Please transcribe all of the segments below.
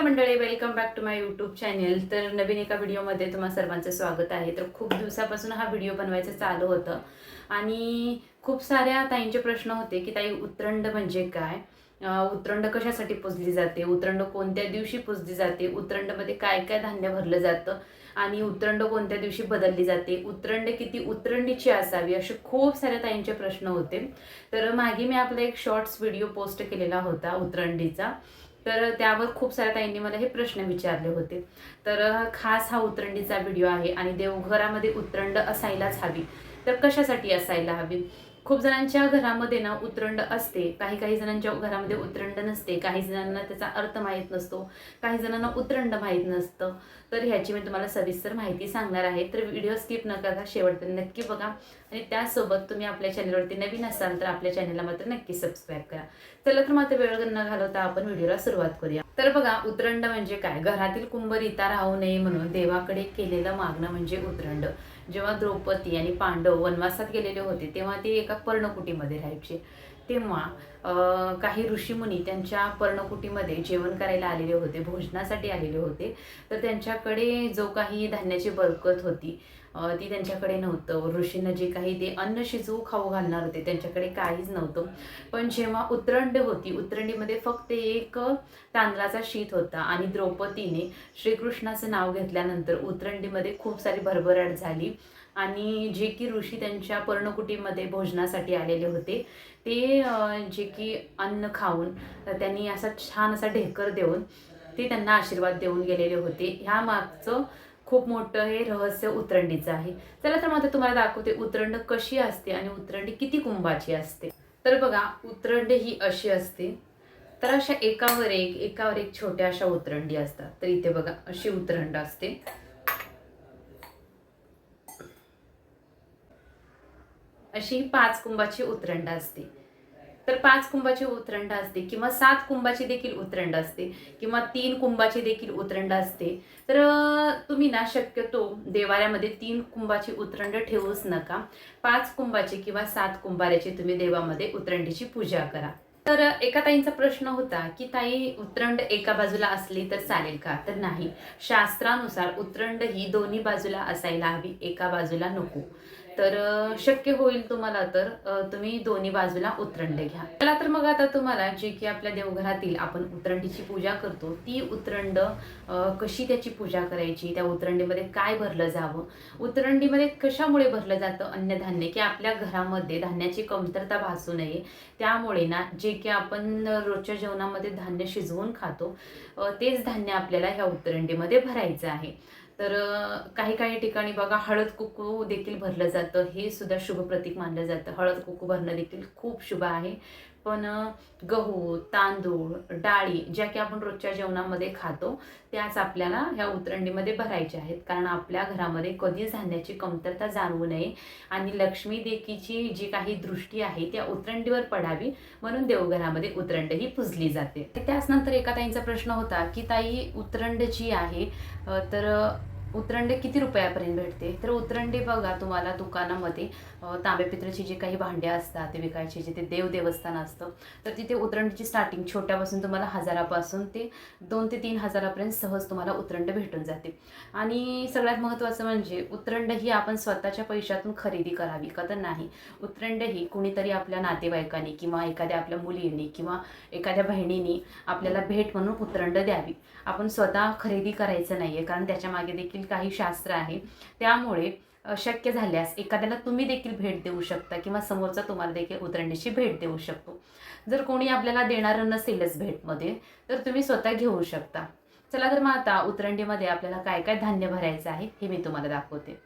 नमस्कार मंडळी, welcome back to my YouTube channel. तर नवीन एका व्हिडिओमध्ये तुम्हा सर्वांचं स्वागत आहे. तर खूप दिवसापासून हा व्हिडिओ बनवायचं चालू होतं आणि खूप साऱ्या ताईंचे प्रश्न होते की ताई उतरंड म्हणजे काय, उतरंड कशासाठी पुजली जाते, उतरंड कोणत्या दिवशी पुजली जाते, उतरंडमध्ये काय काय धान्य भरलं जातं आणि उतरंड कोणत्या दिवशी बदलली जाते, उतरंड किती उतरंडीची असावी, असे खूप साऱ्या ताईंचे प्रश्न होते. तर मागे मी आपला एक शॉर्ट्स व्हिडिओ पोस्ट केलेला होता उतरंडीचा. तर त्यावर खूप साऱ्या ताईंनी मला हे प्रश्न विचारले होते. तर खास हा उतरंडीचा व्हिडिओ आहे आणि देवघरामध्ये उतरंड असायलाच हवी. तर कशासाठी असायला हवी? खूप जणांच्या घरामध्ये ना उतरंड असते, काही काही जणांच्या घरामध्ये उतरंड नसते, काही जणांना त्याचा अर्थ माहीत नसतो, काही जणांना उतरंड माहीत नसतं. तर ह्याची मी तुम्हाला सविस्तर माहिती सांगणार आहे. तर व्हिडिओ स्किप न करता शेवटपर्यंत नक्की बघा आणि त्यासोबत तुम्ही आपल्या चॅनलवरती नवीन असाल तर आपल्या चॅनलला मात्र नक्की सबस्क्राईब करा. चला तर मात्र वेळ न घालवता आपण व्हिडिओला सुरुवात करूया. तर बघा, उतरंड म्हणजे काय? घरातील कुंभ रिता राहू नये म्हणून देवाकडे केलेलं मागणं म्हणजे उतरंड. जेव्हा द्रौपदी आणि पांडव वनवासात गेलेले होते तेव्हा ते एका पर्णकुटीमध्ये राहायचे. तेव्हा काही ऋषीमुनी त्यांच्या पर्णकुटीमध्ये जेवण करायला आलेले होते, भोजनासाठी आलेले होते. तर त्यांच्याकडे जो काही धान्याची बरकत होती ती त्यांच्याकडे नव्हतं. ऋषींना जे काही ते अन्न शिजवू खाऊ घालणार होते त्यांच्याकडे काहीच नव्हतं. पण जेव्हा उतरंड होती, उतरंडीमध्ये फक्त एक तांदळाचा शीत होता आणि द्रौपदीने श्रीकृष्णाचं नाव घेतल्यानंतर उतरंडीमध्ये खूप सारी भरभराट झाली आणि जे की ऋषी त्यांच्या पर्णकुटीमध्ये भोजनासाठी आलेले होते ते जे की अन्न खाऊन त्यांनी असा छान असा ढेकर देऊन ते त्यांना आशीर्वाद देऊन गेलेले होते. ह्या मागचं खूप मोठं हे रहस्य उतरंडीचं आहे. चला तर मग तुम्हाला दाखवते उतरंड कशी असते आणि उतरंडी किती कुंभाची असते. तर बघा, उतरंडी ही अशी असते. तर अशा एकावर एक छोट्या अशा उतरंडी असतात. तर इथे बघा अशी उतरंड असते. अशी 5 कुंभाची उतरंड असते. तर 5 कुंभाची उतरंड असते किंवा 7 कुंभाची देखील उतरंड असते किंवा 3 कुंभाची देखील उतरंड असते. तर तुम्ही ना शक्यतो देवाऱ्यामध्ये 3 कुंभाची उतरंड ठेवूच नका. 5 कुंभाची किंवा 7 कुंभाराची तुम्ही देवामध्ये उतरंडीची पूजा करा. तर एका ताईंचा प्रश्न होता की ताई उतरंड एका बाजूला असली तर चालेल का? तर नाही, शास्त्रानुसार उतरंड ही दोन्ही बाजूला असायला हवी, एका बाजूला नको. तर शक्य होईल तुम्हाला तर तुम्ही दोन्ही बाजूला उतरंड घ्या. चला तर मग आता तुम्हाला जे की आपल्या देवघरातील आपण उतरंडीची पूजा करतो ती उतरंड कशी त्याची पूजा करायची, त्या उतरंडीमध्ये काय भरलं जावं, उतरंडीमध्ये कशामुळे भरलं जातं अन्नधान्य, की आपल्या घरामध्ये धान्याची कमतरता भासू नये. त्यामुळे ना जे की आपण रोजच्या जेवणामध्ये धान्य शिजवून खातो तेच धान्य आपल्याला ह्या उतरंडीमध्ये भरायचं आहे. तर काही काही ठिकाणी बघा हळद कुंकू देखील भरलं जातं. हे सुद्धा शुभ प्रतीक मानलं जातं. हळद कुंकू भरणं देखील खूप शुभ आहे. पण गहू, तांदूळ, डाळी ज्या की आपण रोजच्या जेवणामध्ये खातो त्याच आपल्याला ह्या उतरंडीमध्ये भरायच्या आहेत. कारण आपल्या घरामध्ये कधीच धान्याची कमतरता जाणवू नये आणि लक्ष्मी देवीची जी काही दृष्टी आहे त्या उतरंडीवर पडावी म्हणून देवघरामध्ये उतरंड ही पुजली जाते. त्याच नंतर एका ताईंचा प्रश्न होता की ताई उतरंड जी आहे तर उतरंडी किती रुपयापर्यंत भेटते? तर उतरंडी बघा तुम्हाला दुकानामध्ये तांबे पितळेची जी काही भांडे असतात ते विकायचे, जिथे देवस्थान असतं तर तिथे उतरंडीची स्टार्टिंग छोट्यापासून तुम्हाला 1000पासून ते 2 ते 3 हजारापर्यंत सहज तुम्हाला उतरंड भेटून जाते. आणि सगळ्यात महत्त्वाचं म्हणजे उतरंड ही आपण स्वतःच्या पैशातून खरेदी करावी का? तर नाही, उतरंड ही कुणीतरी आपल्या नातेवाईकांनी किंवा एखाद्या आपल्या मुलींनी किंवा एखाद्या बहिणींनी आपल्याला भेट म्हणून उतरंड द्यावी. आपण स्वतः खरेदी करायचं नाही आहे, कारण त्याच्या मागे देखील काही शास्त्र आहे. त्यामुळे शक्य झाल्यास एखाद्याला तुम्ही देखील भेट देऊ शकता किंवा समोरचा तुम्हाला देखील उतरंडीची भेट देऊ शकतो. जर कोणी आपल्याला देणारं नसेलच भेटमध्ये तर तुम्ही स्वतः घेऊ शकता. चला तर मग आता उतरंडीमध्ये आपल्याला काय काय धान्य भरायचं आहे हे मी तुम्हाला दाखवते.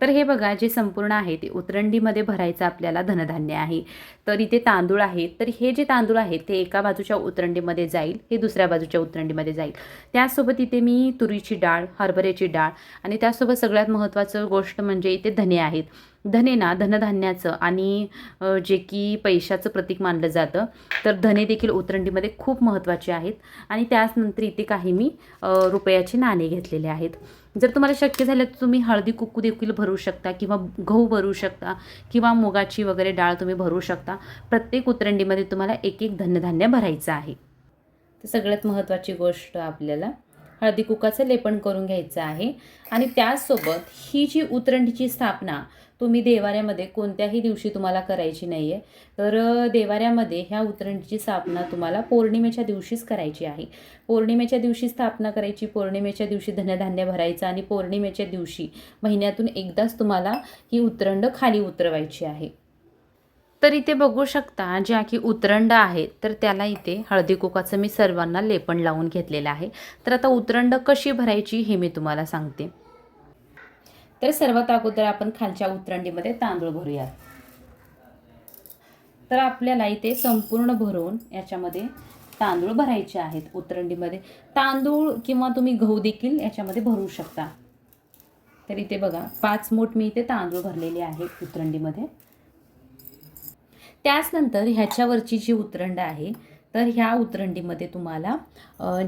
तर हे बघा, जे संपूर्ण आहे ते उतरंडीमध्ये भरायचं आपल्याला धनधान्य आहे. तर इथे तांदूळ आहेत. तर हे जे तांदूळ आहेत ते एका बाजूच्या उतरंडीमध्ये जाईल, हे दुसऱ्या बाजूच्या उतरंडीमध्ये जाईल. त्यासोबत इथे मी तुरीची डाळ, हरभऱ्याची डाळ आणि त्यासोबत सगळ्यात महत्त्वाचं गोष्ट म्हणजे इथे धने आहेत. धने ना धनधान्याचं आणि जे की पैशाचं प्रतीक मानलं जातं. तर धने देखील उतरंडीमध्ये खूप महत्त्वाचे आहेत. आणि त्याचनंतर इथे काही मी रुपयाचे नाणे घेतलेले आहेत. जर तुम्हाला शक्य झालं तर तुम्ही हळदी कुंकू देखील भरू शकता किंवा गहू भरू शकता किंवा मुगाची वगैरे डाळ तुम्ही भरू शकता. प्रत्येक उतरंडीमध्ये तुम्हाला एक एक धनधान्य भरायचं आहे. तर सगळ्यात महत्त्वाची गोष्ट आपल्याला हळदी कुंकाचं लेपन करून घ्यायचं आहे. आणि त्याचसोबत ही जी उतरंडीची स्थापना तुम्ही देवाऱ्यामध्ये कोणत्याही दिवशी तुम्हाला करायची नाही आहे. तर देवाऱ्यामध्ये ह्या उतरंडीची स्थापना तुम्हाला पौर्णिमेच्या दिवशीच करायची आहे. पौर्णिमेच्या दिवशी स्थापना करायची, पौर्णिमेच्या दिवशी धनधान्य भरायचं आणि पौर्णिमेच्या दिवशी महिन्यातून एकदाच तुम्हाला ही उतरंड खाली उतरवायची आहे. तर इथे बघू शकता ज्या की उतरंड आहेत तर त्याला इथे हळदी कुंकाचं मी सर्वांना लेपन लावून घेतलेलं आहे. तर आता उतरंड कशी भरायची हे मी तुम्हाला सांगते. तर सर्वात अगोदर आपण खालच्या उतरंडीमध्ये तांदूळ भरूयात. तर आपल्याला इथे संपूर्ण भरून याच्यामध्ये तांदूळ भरायचे आहेत. उतरंडीमध्ये तांदूळ किंवा तुम्ही गहू देखील याच्यामध्ये भरू शकता. तर इथे बघा 5 मूठ मी इथे तांदूळ भरलेले आहे उतरंडीमध्ये. त्याचनंतर ह्याच्यावरची जी उतरंड आहे तर ह्या उतरंडीमध्ये तुम्हाला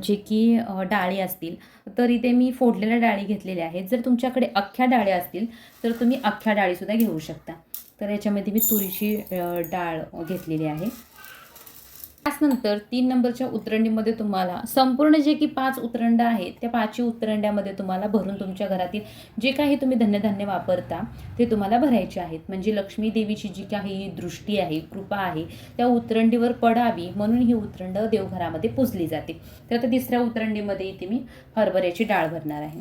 जे की डाळी असतील तर इथे मी फोडलेल्या डाळी घेतलेल्या आहेत. जर तुमच्याकडे अख्ख्या डाळी असतील तर तुम्ही अख्ख्या डाळीसुद्धा घेऊ शकता. तर याच्यामध्ये मी तुरीची डाळ घेतलेली आहे. त्याचनंतर 3 नंबरच्या उतरंडीमध्ये तुम्हाला संपूर्ण जे की 5 उतरंड आहेत त्या 5 उतरंड्यामध्ये तुम्हाला भरून तुमच्या घरातील जे काही तुम्ही धनधान्य वापरता ते तुम्हाला भरायचे आहेत. म्हणजे लक्ष्मी देवीची जी काही दृष्टी आहे, कृपा आहे त्या उतरंडीवर पडावी म्हणून ही उतरंड देवघरामध्ये पुजली जाते. तर आता 3ऱ्या उतरंडीमध्ये इथे मी हरभऱ्याची डाळ भरणार आहे.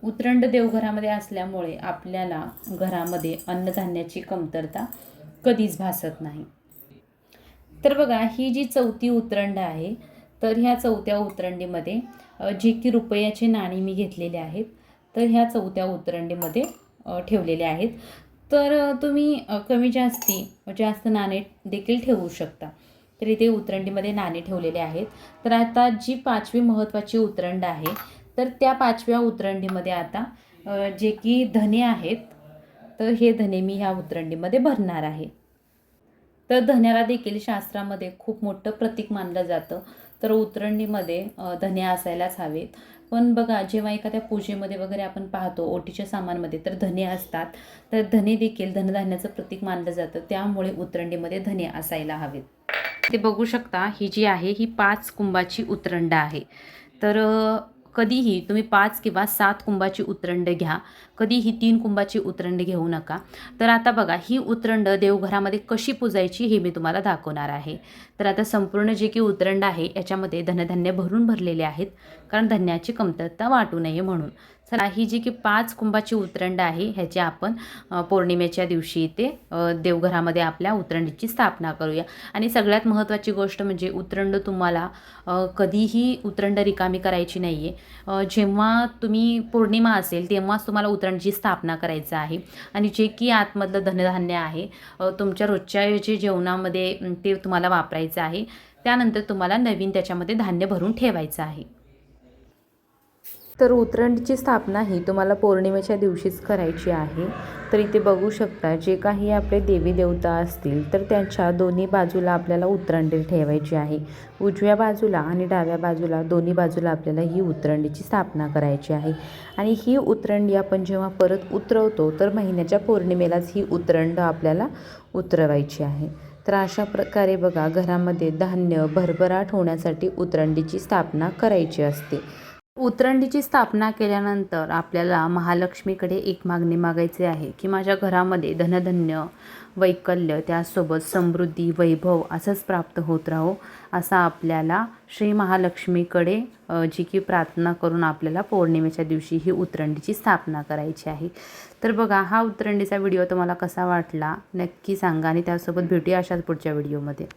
उतरंड देवघरामध्ये असल्यामुळे आपल्याला घरामध्ये अन्नधान्याची कमतरता कधीच भासत नाही. तर बघा ही जी 4थी उतरंड आहे तर ह्या 4थ्या उतरंडीमध्ये जे की रुपयाचे नाणी मी घेतलेले आहेत तर ह्या 4थ्या उतरंडीमध्ये ठेवलेले आहेत. तर तुम्ही कमी जास्त नाणे देखील ठेवू शकता. तर इथे उतरंडीमध्ये नाणे ठेवलेले आहेत. तर आता जी 5वी महत्त्वाची उतरंड आहे तर त्या 5व्या उतरंडीमध्ये आता जे की धने आहेत तर हे धने मी ह्या उतरंडीमध्ये भरणार आहे. तर धन्याला देखील शास्त्रामध्ये खूप मोठं प्रतीक मानलं जातं. तर उतरंडीमध्ये धने असायलाच हवेत. पण बघा जेव्हा एखाद्या पूजेमध्ये वगैरे आपण पाहतो ओटीच्या सामानमध्ये तर धने असतात. तर धने देखील धनधान्याचं प्रतीक मानलं जातं. त्यामुळे उतरंडीमध्ये धने असायला हवेत. ते बघू शकता ही जी आहे ही 5 कुंभाची उतरंड आहे. तर कधीही तुम्ही 5 किंवा 7 कुंभाची उतरंड घ्या, कधीही 3 कुंभाची उतरंड घेऊ नका. तर आता बघा ही उतरंड देवघरामध्ये कशी पुजायची हे मी तुम्हाला दाखवणार आहे. तर आता संपूर्ण जे की उतरंड आहे याच्यामध्ये धनधान्य भरलेले आहेत कारण धान्याची कमतरता वाटू नये म्हणून. चला ही जी की 5 कुंभाची उतरंड आहे ह्याची आपण पौर्णिमेच्या दिवशी इथे देवघरामध्ये आपल्या उतरंडीची स्थापना करूया. आणि सगळ्यात महत्त्वाची गोष्ट म्हणजे उतरंड तुम्हाला कधीही उतरंड रिकामी करायची नाही आहे. जेव्हा तुम्ही पौर्णिमा असेल तेव्हाच तुम्हाला उतरंडीची स्थापना करायचं आहे. आणि जे की आतमधलं धनधान्य आहे तुमच्या रोजच्या जे जेवणामध्ये ते तुम्हाला वापरायचं आहे. त्यानंतर तुम्हाला नवीन त्याच्यामध्ये धान्य भरून ठेवायचं आहे. तर उतरंडीची स्थापना ही तुम्हाला पौर्णिमेच्या दिवशीच करायची आहे. तर इथे बघू शकता जे काही आपले देवी देवता असतील तर त्यांच्या दोन्ही बाजूला आपल्याला उतरंडी ठेवायची आहे. उजव्या बाजूला आणि डाव्या बाजूला दोन्ही बाजूला आपल्याला ही उतरंडीची स्थापना करायची आहे. आणि ही उतरंडी आपण जेव्हा परत उतरवतो तर महिन्याच्या पौर्णिमेलाच ही उतरंड आपल्याला उतरवायची आहे. तर अशा प्रकारे बघा घरामध्ये धान्य भरभराट होण्यासाठी उतरंडीची स्थापना करायची असते. उतरंडीची स्थापना केल्यानंतर आपल्याला महालक्ष्मीकडे एक मागणी मागायची आहे की माझ्या घरामध्ये धनधान्य वैकल्य त्यासोबत समृद्धी वैभव असंच प्राप्त होत राहो असा आपल्याला श्री महालक्ष्मीकडे जी की प्रार्थना करून आपल्याला पौर्णिमेच्या दिवशी ही उतरंडीची स्थापना करायची आहे. तर बघा हा उतरंडीचा व्हिडिओ तुम्हाला कसा वाटला नक्की सांगा आणि त्यासोबत भेटूया अशाच पुढच्या व्हिडिओमध्ये.